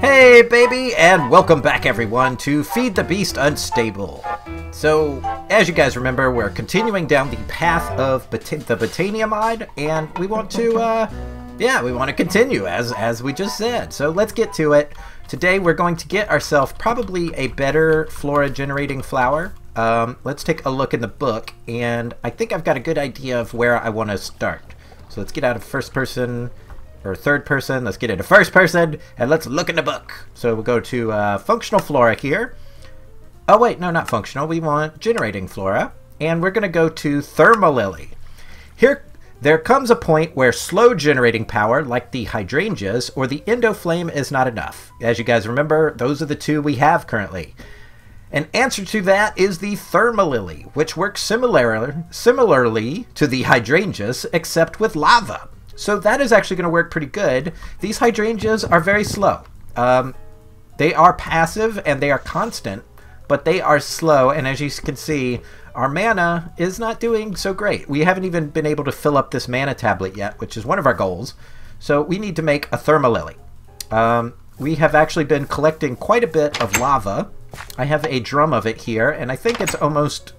Hey baby, and welcome back everyone to Feed the Beast Unstable. So, as you guys remember, we're continuing down the path of the Botania mod, and we want to, we want to continue as we just said. So let's get to it. Today we're going to get ourselves probably a better flora generating flower. Let's take a look in the book, and I think I've got a good idea of where I want to start. So let's get out of first person or third person. Let's get into first person, and let's look in the book. So we'll go to functional flora here. Oh wait, no, not functional. We want generating flora, and we're going to go to Thermalily. Here, there comes a point where slow generating power, like the hydrangeas or the endoflame, is not enough. As you guys remember, those are the two we have currently. An answer to that is the Thermalily, which works similarly to the hydrangeas, except with lava. So that is actually going to work pretty good. These hydrangeas are very slow. They are passive and they are constant, but they are slow. And as you can see, our mana is not doing so great. We haven't even been able to fill up this mana tablet yet, which is one of our goals. So we need to make a Thermalily. We have actually been collecting quite a bit of lava. I have a drum of it here, and I think it's almost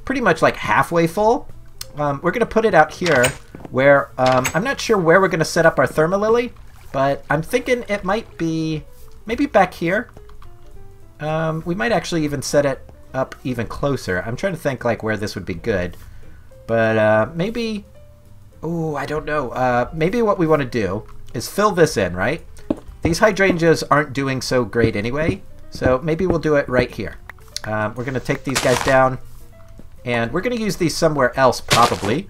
pretty much like halfway full. We're going to put it out here where I'm not sure where we're going to set up our Thermalily, but I'm thinking it might be maybe back here. We might actually even set it up even closer. I'm trying to think like where this would be good, but maybe, oh, I don't know. Maybe what we want to do is fill this in, right? These hydrangeas aren't doing so great anyway, so maybe we'll do it right here. We're going to take these guys down, and we're going to use these somewhere else probably.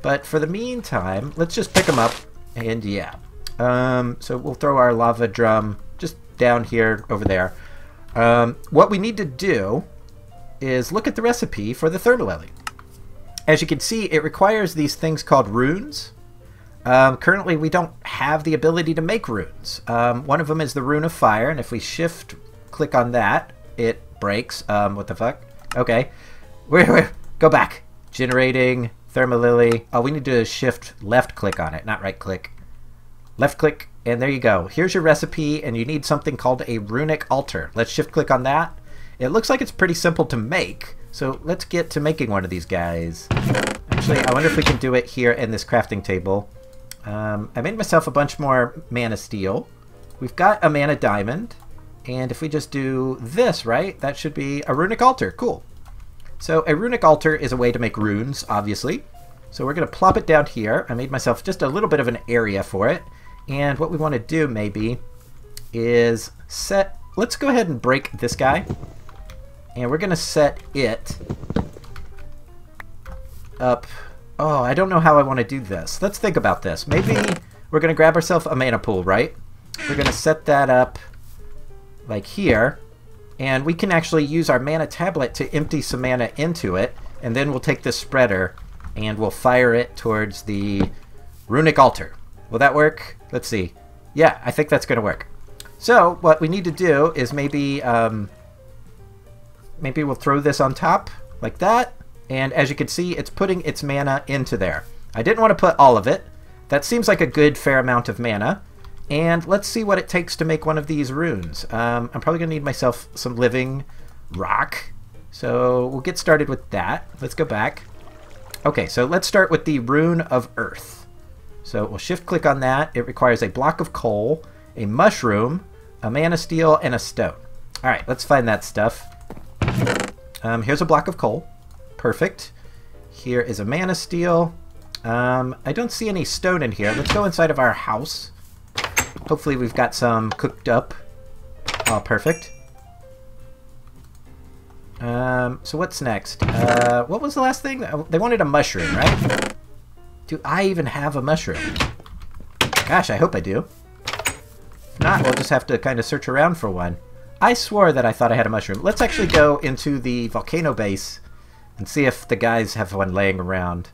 But for the meantime, let's just pick them up, and yeah. So we'll throw our lava drum just down here over there. What we need to do is look at the recipe for the Thermalily. As you can see, it requires these things called runes. Currently, we don't have the ability to make runes. One of them is the rune of fire, and if we shift click on that, it breaks. What the fuck? Okay. Wait, go back. Generating Thermalily. Oh, we need to shift left click on it, not right click. Left click, and there you go. Here's your recipe, and you need something called a runic altar. Let's shift click on that. It looks like it's pretty simple to make, so let's get to making one of these guys. Actually, I wonder if we can do it here in this crafting table. I made myself a bunch more mana steel. We've got a mana diamond, and if we just do this, right, that should be a runic altar. Cool. So a runic altar is a way to make runes, obviously. So we're going to plop it down here. I made myself just a little bit of an area for it. And what we want to do maybe is set... Let's go ahead and break this guy. And we're going to set it up... Oh, I don't know how I want to do this. Let's think about this. Maybe we're going to grab ourselves a mana pool, right? We're going to set that up like here. And we can actually use our mana tablet to empty some mana into it. And then we'll take this spreader and we'll fire it towards the runic altar. Will that work? Let's see. Yeah, I think that's going to work. So what we need to do is maybe maybe we'll throw this on top like that. And as you can see, it's putting its mana into there. I didn't want to put all of it. That seems like a good fair amount of mana. And let's see what it takes to make one of these runes. I'm probably going to need myself some living rock. So we'll get started with that. Let's go back. Okay, so let's start with the rune of earth. So we'll shift click on that. It requires a block of coal, a mushroom, a mana steel, and a stone. All right, let's find that stuff. Here's a block of coal. Perfect. Here is a mana steel. I don't see any stone in here. Let's go inside of our house. Hopefully we've got some cooked up. Oh, perfect. So what's next? What was the last thing? They wanted a mushroom, right? Do I even have a mushroom? Gosh, I hope I do. If not, we'll just have to kind of search around for one. I swore that I thought I had a mushroom. Let's actually go into the volcano base and see if the guys have one laying around.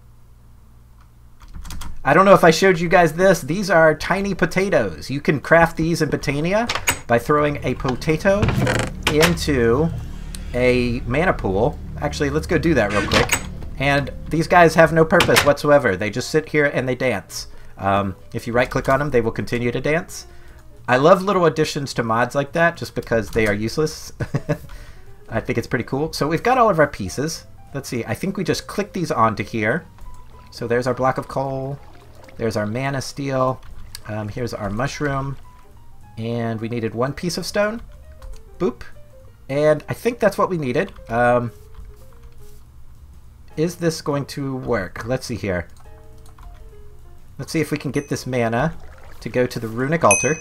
I don't know if I showed you guys this. These are tiny potatoes. You can craft these in Botania by throwing a potato into a mana pool. Actually, let's go do that real quick. And these guys have no purpose whatsoever. They just sit here and they dance. If you right-click on them, they will continue to dance. I love little additions to mods like that just because they are useless. I think it's pretty cool. So we've got all of our pieces. Let's see. I think we just click these onto here. So there's our block of coal. There's our mana steel. Here's our mushroom. And we needed 1 piece of stone. Boop. And I think that's what we needed. Is this going to work? Let's see here. Let's see if we can get this mana to go to the runic altar.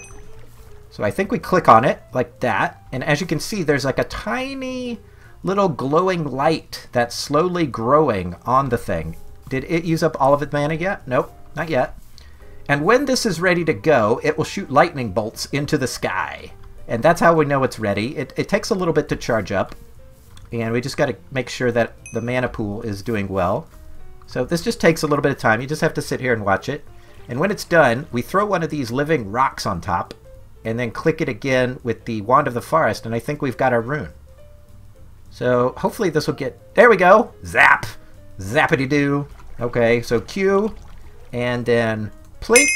So I think we click on it like that. And as you can see, there's like a tiny little glowing light that's slowly growing on the thing. Did it use up all of its mana yet? Nope, not yet. And when this is ready to go, it will shoot lightning bolts into the sky. And that's how we know it's ready. It takes a little bit to charge up. And we just got to make sure that the mana pool is doing well. So this just takes a little bit of time. You just have to sit here and watch it. And when it's done, we throw one of these living rocks on top. And then click it again with the Wand of the Forest. And I think we've got our rune. So hopefully this will get... There we go! Zap! Zappity-doo! Okay, so Q. And then plink.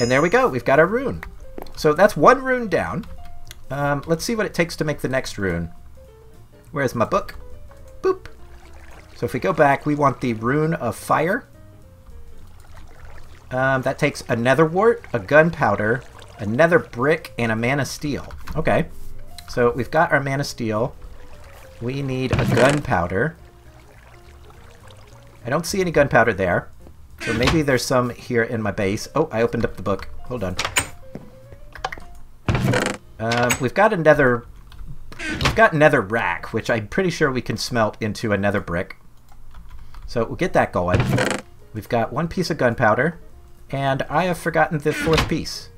And there we go. We've got our rune. So that's 1 rune down. Let's see what it takes to make the next rune. Where's my book? Boop. So if we go back, we want the Rune of Fire. That takes a nether wart, a gunpowder, a nether brick, and a mana steel. Okay. So we've got our mana steel. We need a gunpowder. I don't see any gunpowder there. So maybe there's some here in my base. Oh, I opened up the book. Hold on. We've got a nether... We've got nether rack, which I'm pretty sure we can smelt into a nether brick. So we'll get that going. We've got 1 piece of gunpowder, and I have forgotten the 4th piece.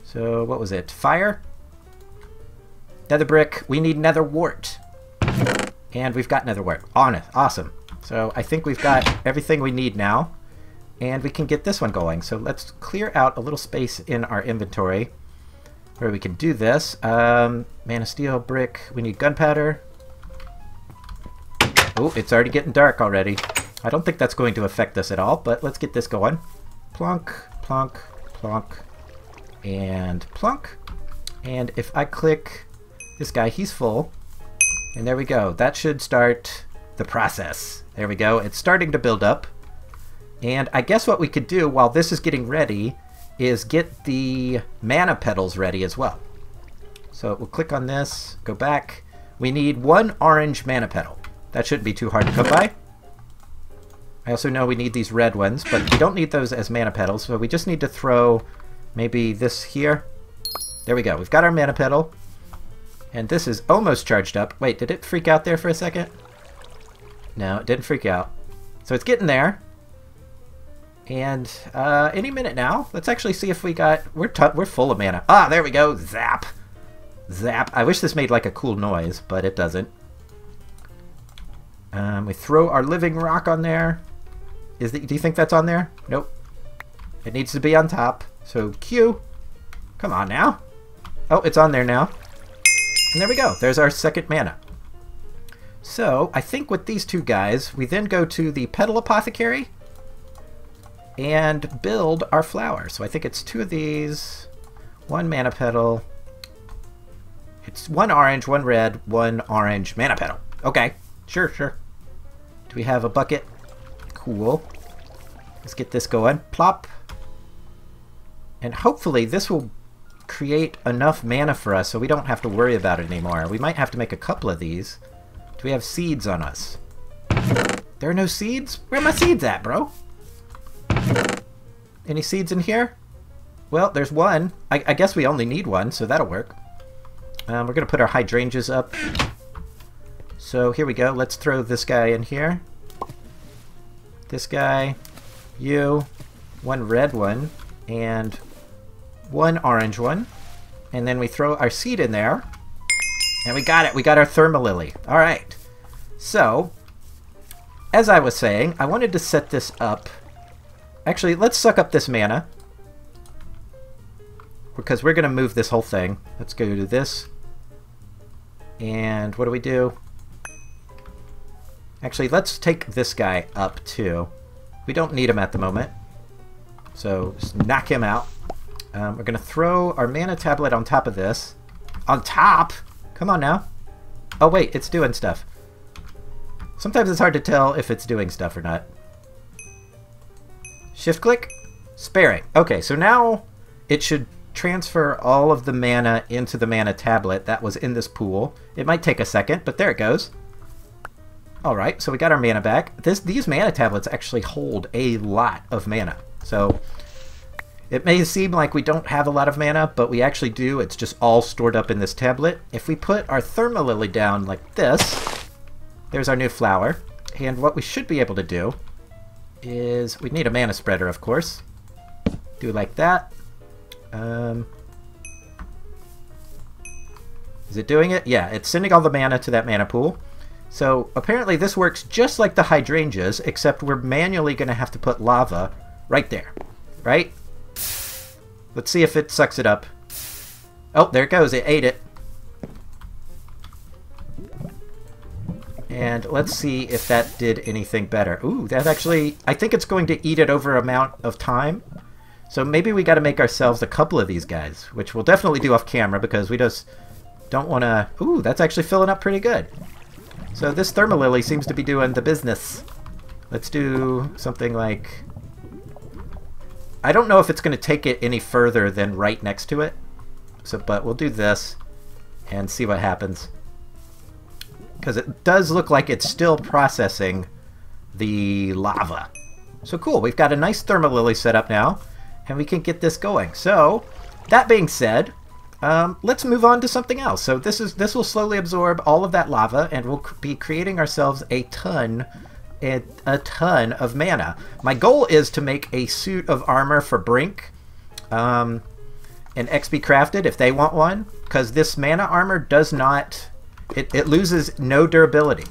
So what was it? Fire? Nether brick. We need nether wart. And we've got nether wart. Awesome. So I think we've got everything we need now, and we can get this one going. So let's clear out a little space in our inventory where we can do this. Mana steel, brick. We need gunpowder. Oh, it's already getting dark already. I don't think that's going to affect us at all, but let's get this going. Plonk, plonk, plonk, and plonk. And if I click this guy, he's full. And there we go. That should start the process. There we go. It's starting to build up. And I guess what we could do while this is getting ready is get the mana petals ready as well. So we'll click on this, go back. We need 1 orange mana petal. That shouldn't be too hard to come by. I also know we need these red ones, but we don't need those as mana petals, so we just need to throw maybe this here. There we go. We've got our mana petal. And this is almost charged up. Wait, did it freak out there for a second? No, it didn't freak out. So it's getting there. And any minute now. Let's actually see if we got... We're full of mana. Ah, there we go. Zap. Zap. I wish this made like a cool noise, but it doesn't. We throw our living rock on there. Do you think that's on there? Nope. It needs to be on top. So Q. Come on now. Oh, it's on there now. And there we go. There's our 2nd mana. So I think with these 2 guys, we then go to the Petal Apothecary and build our flower. So I think it's 2 of these, 1 mana petal. It's 1 orange, 1 red, 1 orange mana petal. Okay, sure. Do we have a bucket? Cool. Let's get this going. Plop. And hopefully this will create enough mana for us so we don't have to worry about it anymore. We might have to make a couple of these. Do we have seeds on us? There are no seeds? Where are my seeds at, bro? Any seeds in here? Well, there's 1. I guess we only need 1, so that'll work. We're going to put our hydrangeas up. So here we go. Let's throw this guy in here. This guy. You. 1 red one. And 1 orange one. And then we throw our seed in there. And we got it. We got our Thermalily. All right. So, as I was saying, I wanted to set this up. Actually, let's suck up this mana. Because we're going to move this whole thing. Let's go to this. And what do we do? Actually, let's take this guy up too. We don't need him at the moment. So just knock him out. We're going to throw our mana tablet on top of this. On top? Come on now. Oh wait, it's doing stuff. Sometimes it's hard to tell if it's doing stuff or not. Shift click. Sparing. Okay, so now it should transfer all of the mana into the mana tablet that was in this pool. It might take a second, but there it goes. Alright, so we got our mana back. These mana tablets actually hold a lot of mana. So it may seem like we don't have a lot of mana, but we actually do. It's just all stored up in this tablet. If we put our Thermalily down like this, there's our new flower. And what we should be able to do is, we need a mana spreader, of course. Do like that. Is it doing it? Yeah, it's sending all the mana to that mana pool. So apparently this works just like the hydrangeas, except we're manually going to have to put lava right there. Right? Let's see if it sucks it up. Oh, there it goes. It ate it. And let's see if that did anything better. Ooh, that actually... I think it's going to eat it over amount of time. So maybe we got to make ourselves a couple of these guys, which we'll definitely do off camera because we just don't want to... Ooh, that's actually filling up pretty good. So this Thermalily seems to be doing the business. Let's do something like... I don't know if it's going to take it any further than right next to it. So, but we'll do this and see what happens. Because it does look like it's still processing the lava. So cool, we've got a nice Thermalily set up now, and we can get this going. So, that being said, let's move on to something else. So this will slowly absorb all of that lava, and we'll be creating ourselves a ton of mana. My goal is to make a suit of armor for Brink and XP Crafted if they want one, because this mana armor does not... It loses no durability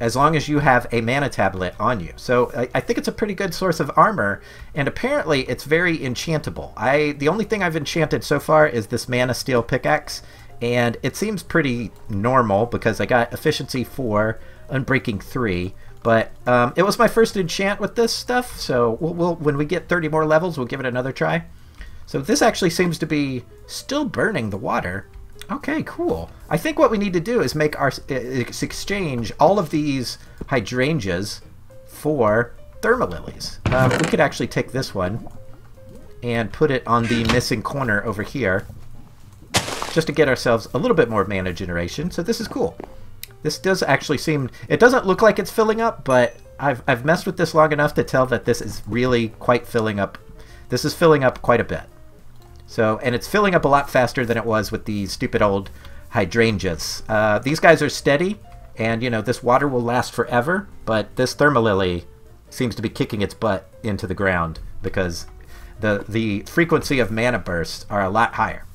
as long as you have a mana tablet on you. So I think it's a pretty good source of armor, and apparently it's very enchantable. The only thing I've enchanted so far is this mana steel pickaxe, and it seems pretty normal because I got efficiency 4, unbreaking 3, but it was my first enchant with this stuff, so when we get 30 more levels, we'll give it another try. So this actually seems to be still burning the water. Okay, cool. I think what we need to do is make our exchange all of these hydrangeas for Thermalilies. We could actually take this one and put it on the missing corner over here just to get ourselves a little bit more mana generation. So this is cool. This does actually seem... It doesn't look like it's filling up, but I've messed with this long enough to tell that this is really quite filling up. This is filling up quite a bit. So, and it's filling up a lot faster than it was with these stupid old hydrangeas. These guys are steady, and, you know, this water will last forever, but this Thermalily seems to be kicking its butt into the ground because the frequency of mana bursts are a lot higher.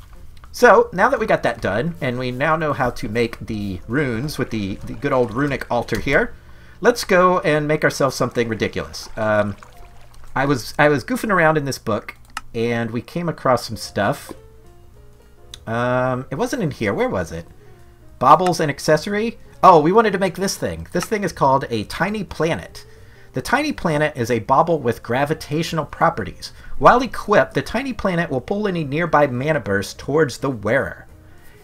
So, now that we got that done, and we now know how to make the runes with the good old runic altar here, let's go and make ourselves something ridiculous. I was goofing around in this book, and we came across some stuff. It wasn't in here. Where was it? Baubles and accessory? Oh, we wanted to make this thing. This thing is called a tiny planet. The tiny planet is a bauble with gravitational properties. While equipped, the tiny planet will pull any nearby mana bursts towards the wearer,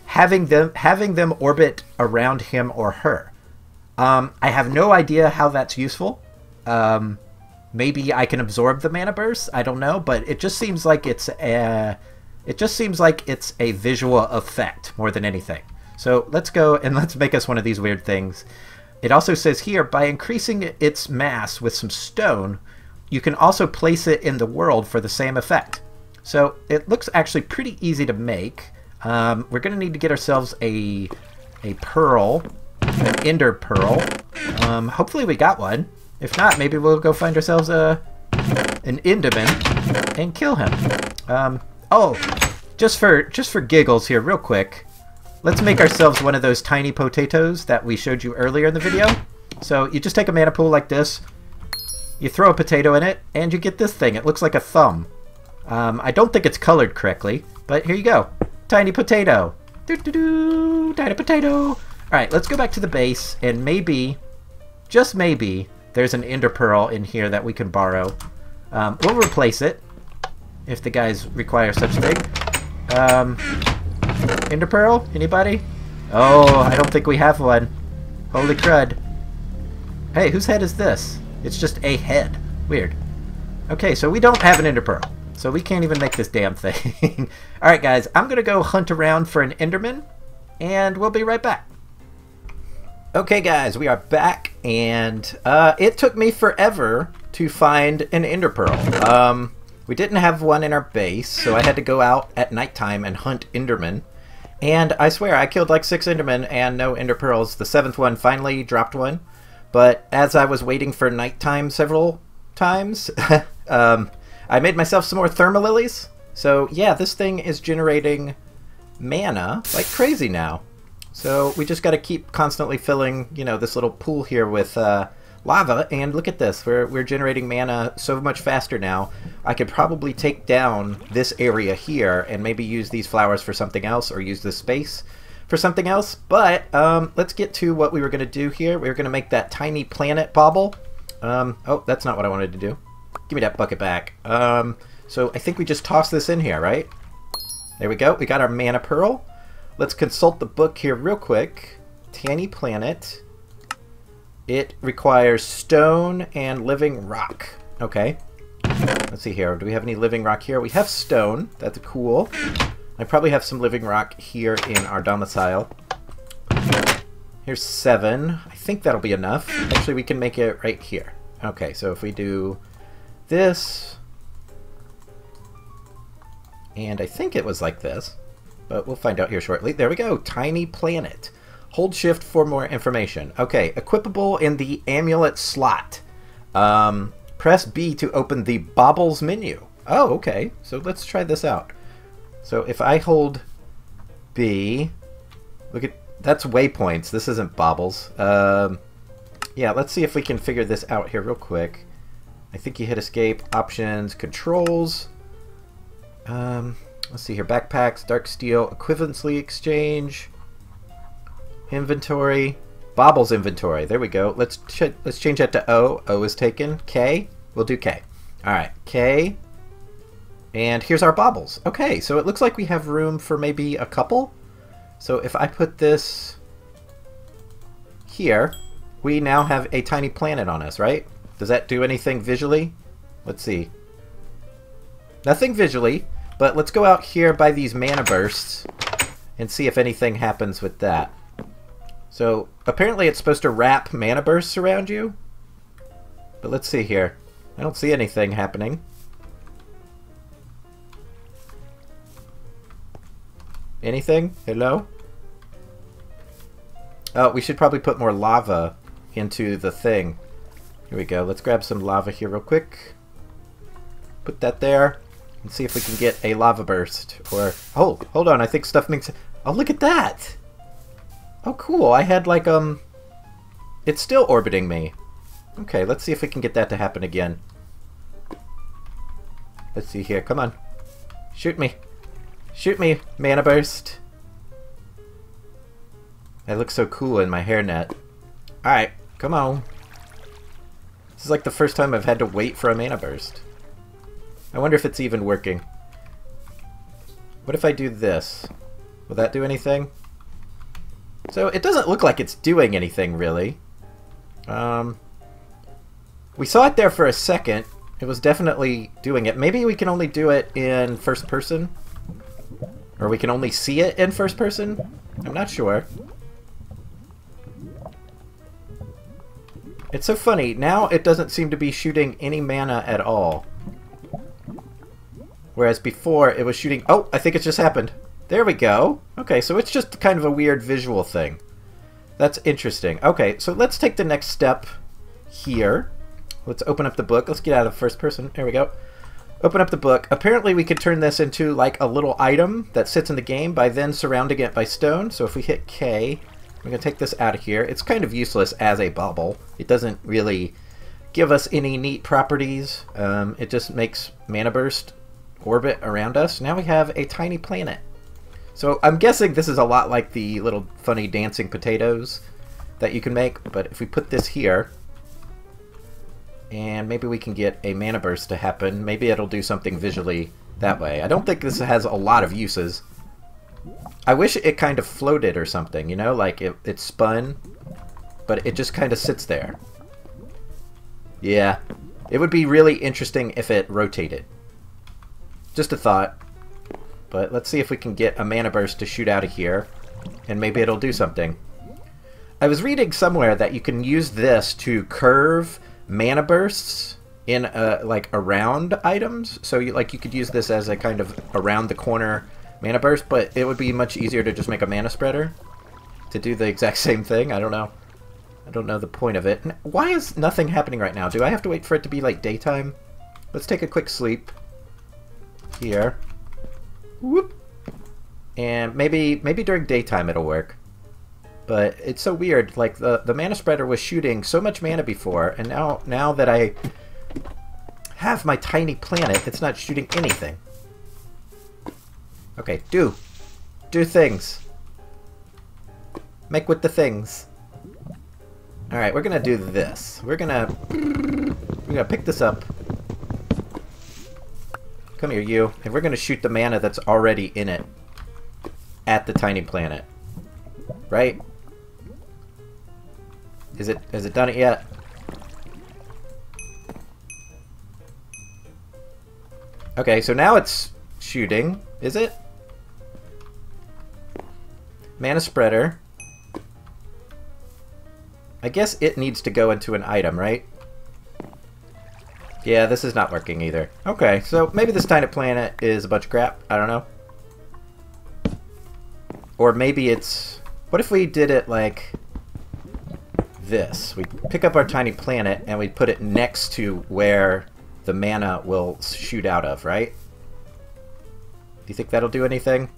having them orbit around him or her. I have no idea how that's useful. Maybe I can absorb the mana burst. I don't know, but it just seems like it's a visual effect more than anything. So let's go and let's make us one of these weird things. It also says here, by increasing its mass with some stone, you can also place it in the world for the same effect. So it looks actually pretty easy to make. We're going to need to get ourselves a pearl, an ender pearl. Hopefully we got one. If not, maybe we'll go find ourselves an Enderman and kill him. Oh, just for giggles here, real quick, let's make ourselves one of those tiny potatoes that we showed you earlier in the video. So you just take a mana pool like this, you throw a potato in it, and you get this thing. It looks like a thumb. I don't think it's colored correctly, but here you go. Tiny potato. Doo-doo-doo, tiny potato. All right, let's go back to the base, and maybe, just maybe, there's an ender pearl in here that we can borrow. We'll replace it. if the guys require such thing. Ender Pearl? Anybody? Oh, I don't think we have one. Holy crud. Hey, whose head is this? It's just a head. Weird. Okay, so we don't have an Ender Pearl. So we can't even make this damn thing. Alright guys, I'm going to go hunt around for an Enderman, and we'll be right back. Okay guys, we are back, and it took me forever to find an Ender Pearl. We didn't have one in our base, so I had to go out at nighttime and hunt Endermen. And I swear, I killed like 6 Endermen and no Ender Pearls. The 7th one finally dropped one. But as I was waiting for nighttime several times, I made myself some more Thermalilies. So yeah, this thing is generating mana like crazy now. So we just got to keep constantly filling, you know, this little pool here with lava. And look at this, we're generating mana so much faster now. I could probably take down this area here and maybe use these flowers for something else, or use this space for something else. But let's get to what we were going to do here. We were going to make that tiny planet bauble. Oh, that's not what I wanted to do. Give me that bucket back. So I think we just toss this in here, right? There we go. We got our mana pearl. Let's consult the book here real quick. Tiny planet. It requires stone and living rock. Okay. Let's see here. Do we have any living rock here? We have stone. That's cool. I probably have some living rock here in our domicile. Here's 7. I think that'll be enough. Actually, we can make it right here. Okay, so if we do this, and I think it was like this, but we'll find out here shortly. There we go. Tiny planet. Hold shift for more information. Okay, equipable in the amulet slot. Press B to open the baubles menu. Oh, okay. So let's try this out. So if I hold B, look at, that's waypoints. This isn't baubles. Yeah, let's see if we can figure this out here real quick. I think you hit escape, options, controls. Let's see here. Backpacks, dark steel, equivalency exchange. Inventory, baubles inventory. There we go. Let's change that to O. O is taken. K. We'll do K. All right, K. And here's our baubles. Okay, so it looks like we have room for maybe a couple. So if I put this here, we now have a tiny planet on us, right? Does that do anything visually? Let's see. Nothing visually, but let's go out here by these mana bursts and see if anything happens with that. So apparently it's supposed to wrap mana bursts around you. But let's see here. I don't see anything happening. Anything? Hello? Oh, we should probably put more lava into the thing. Here we go. Let's grab some lava here real quick. Put that there. And see if we can get a lava burst. Or, oh, hold on. I think stuff makes... Oh, look at that! Oh, cool. I had like, it's still orbiting me. Okay, let's see if we can get that to happen again. Let's see here. Come on. Shoot me. Shoot me, mana burst. I look so cool in my hairnet. Alright, come on. This is like the first time I've had to wait for a mana burst. I wonder if it's even working. What if I do this? Will that do anything? So it doesn't look like it's doing anything, really. We saw it there for a second. It was definitely doing it. Maybe we can only do it in first person? Or we can only see it in first person? I'm not sure. It's so funny. Now it doesn't seem to be shooting any mana at all. Whereas before it was shooting... Oh, I think it just happened. There we go. Okay, so it's just kind of a weird visual thing. That's interesting. Okay, so let's take the next step here. Let's open up the book. Let's get out of first person. There we go. Open up the book. Apparently we could turn this into like a little item that sits in the game by then surrounding it by stone. So if we hit K, we're going to take this out of here. It's kind of useless as a bauble. It doesn't really give us any neat properties. It just makes mana burst orbit around us. Now we have a tiny planet. So I'm guessing this is a lot like the little funny dancing potatoes that you can make. But if we put this here, and maybe we can get a mana burst to happen. Maybe it'll do something visually that way. I don't think this has a lot of uses. I wish it kind of floated or something, you know? Like, it spun, but it just kind of sits there. Yeah. It would be really interesting if it rotated. Just a thought. But let's see if we can get a mana burst to shoot out of here, and maybe it'll do something. I was reading somewhere that you can use this to curve mana bursts in like around items. So you could use this as a kind of around the corner mana burst, but it would be much easier to just make a mana spreader to do the exact same thing. I don't know. I don't know the point of it. Why is nothing happening right now? Do I have to wait for it to be like daytime? Let's take a quick sleep here. Whoop. And maybe during daytime it'll work. But it's so weird. Like the mana spreader was shooting so much mana before, and now that I have my tiny planet, it's not shooting anything. Okay, do things. Make with the things. All right, we're gonna do this. We're gonna pick this up. Come here, you. And we're gonna shoot the mana that's already in it at the tiny planet. Right? Has it done it yet? Okay, so now it's shooting. Is it? Mana spreader. I guess it needs to go into an item, right? Yeah, this is not working either. Okay, so maybe this tiny planet is a bunch of crap. I don't know. Or maybe it's... What if we did it like this? We pick up our tiny planet and we put it next to where the mana will shoot out of, right? Do you think that'll do anything?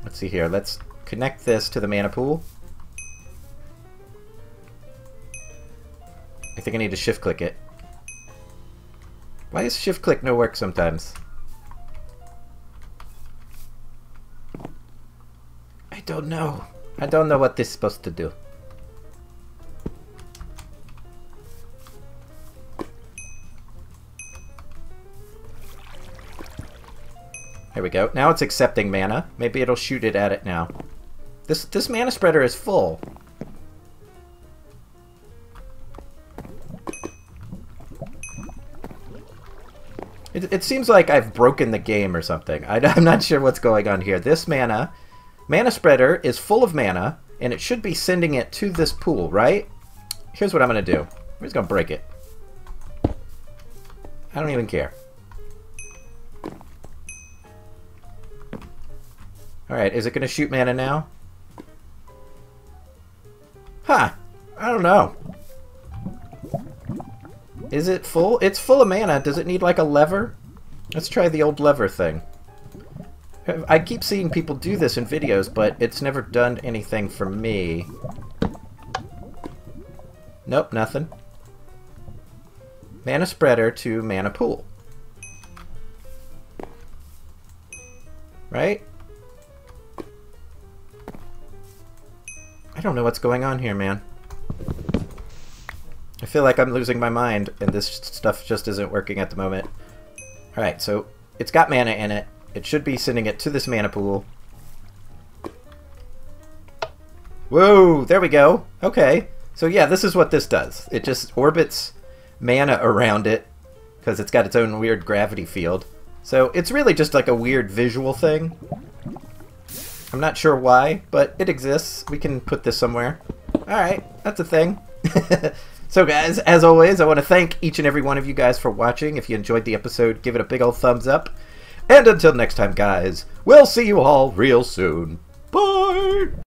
Let's see here. Let's connect this to the mana pool. I think I need to shift click it. Why is shift click no work sometimes? I don't know. I don't know what this is supposed to do. There we go. Now it's accepting mana. Maybe it'll shoot it at it now. This mana spreader is full. It seems like I've broken the game or something. I'm not sure what's going on here. This mana spreader is full of mana, and it should be sending it to this pool, right? Here's what I'm going to do. I'm just going to break it. I don't even care. Alright, is it going to shoot mana now? Huh. I don't know. Is it full? It's full of mana. Does it need like a lever? Let's try the old lever thing. I keep seeing people do this in videos, but it's never done anything for me. Nope, nothing. Mana spreader to mana pool. Right? I don't know what's going on here, man. I feel like I'm losing my mind, and this stuff just isn't working at the moment. Alright, so it's got mana in it. It should be sending it to this mana pool. Whoa, there we go. Okay, so yeah, this is what this does. It just orbits mana around it, because it's got its own weird gravity field. So it's really just like a weird visual thing. I'm not sure why, but it exists. We can put this somewhere. Alright, that's a thing. So guys, as always, I want to thank each and every one of you guys for watching. If you enjoyed the episode, give it a big old thumbs up. And until next time, guys, we'll see you all real soon. Bye!